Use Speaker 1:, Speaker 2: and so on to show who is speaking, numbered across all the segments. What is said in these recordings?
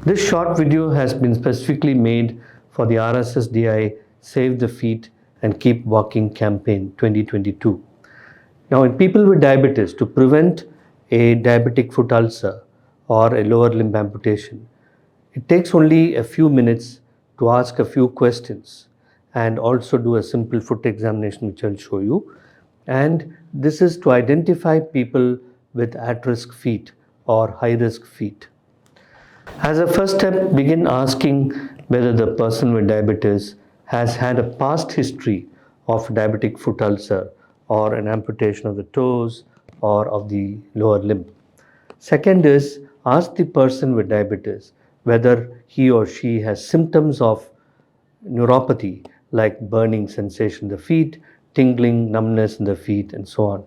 Speaker 1: This short video has been specifically made for the RSSDI Save the Feet and Keep Walking campaign 2022. Now, in people with diabetes, to prevent a diabetic foot ulcer or a lower limb amputation, it takes only a few minutes to ask a few questions and also do a simple foot examination, which I'll show you. And this is to identify people with at-risk feet or high-risk feet. As a first step, begin asking whether the person with diabetes has had a past history of diabetic foot ulcer or an amputation of the toes or of the lower limb. Second is, ask the person with diabetes whether he or she has symptoms of neuropathy like burning sensation in the feet, tingling, numbness in the feet, and so on.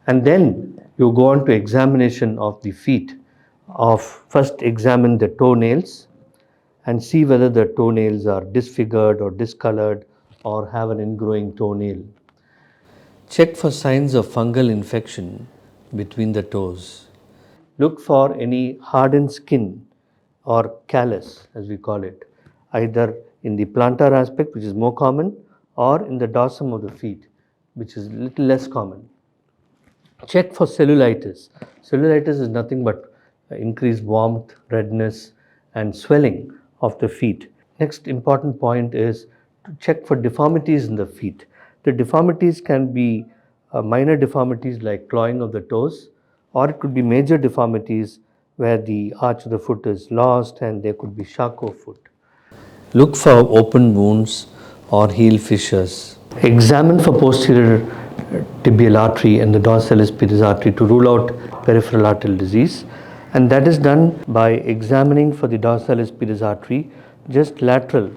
Speaker 1: And then you go on to examination of the feet. First examine the toenails and see whether the toenails are disfigured or discolored or have an ingrowing toenail. Check for signs of fungal infection between the toes. Look for any hardened skin or callus, as we call it, either in the plantar aspect, which is more common, or in the dorsum of the feet, which is a little less common. Check for cellulitis. Cellulitis is nothing but increased warmth, redness, and swelling of the feet. Next important point is to check for deformities in the feet. The deformities can be minor deformities like clawing of the toes, or it could be major deformities where the arch of the foot is lost and there could be Charcot foot. Look for open wounds or heel fissures. Examine for posterior tibial artery and the dorsalis pedis artery to rule out peripheral arterial disease. And that is done by examining for the dorsalis pedis artery just lateral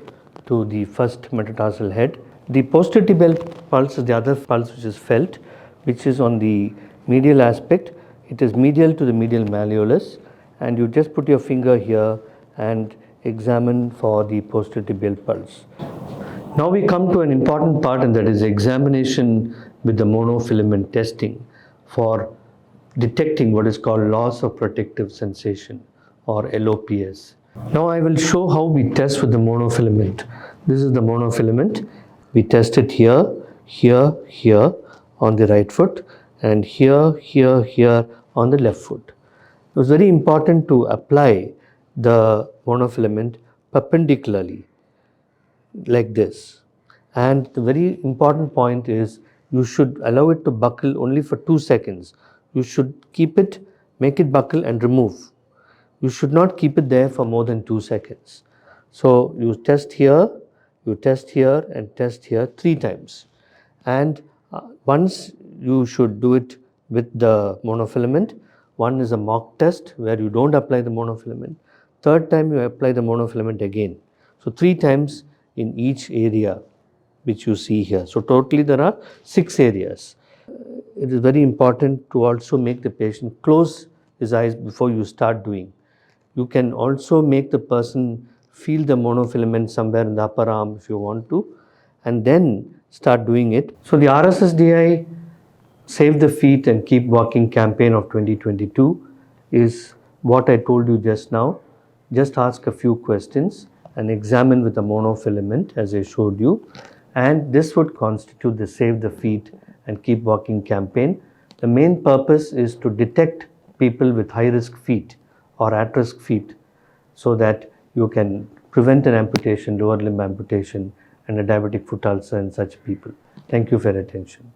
Speaker 1: to the first metatarsal head. The posterior tibial pulse is the other pulse which is felt, which is on the medial aspect. It is medial to the medial malleolus, and you just put your finger here and examine for the posterior tibial pulse. Now we come to an important part, and that is examination with the monofilament testing for detecting what is called loss of protective sensation or LOPS. Now I will show how we test with the monofilament. This is the monofilament. We test it here, here, here on the right foot, and here, here, here on the left foot. It was very important to apply the monofilament perpendicularly like this. And the very important point is you should allow it to buckle only for 2 seconds. You should keep it, make it buckle and remove. You should not keep it there for more than 2 seconds. So you test here and test here 3 times. And once you should do it with the monofilament. One is a mock test where you don't apply the monofilament. Third time you apply the monofilament again. So 3 times in each area which you see here. So totally there are 6 areas. It is very important to also make the patient close his eyes before you start doing. You can also make the person feel the monofilament somewhere in the upper arm if you want to, and then start doing it. So the RSSDI Save the Feet and Keep Walking campaign of 2022 is what I told you just now. Just ask a few questions and examine with the monofilament as I showed you, and this would constitute the Save the Feet and Keep Walking campaign. The main purpose is to detect people with high-risk feet or at-risk feet so that you can prevent an amputation, lower limb amputation, and a diabetic foot ulcer in such people. Thank you for your attention.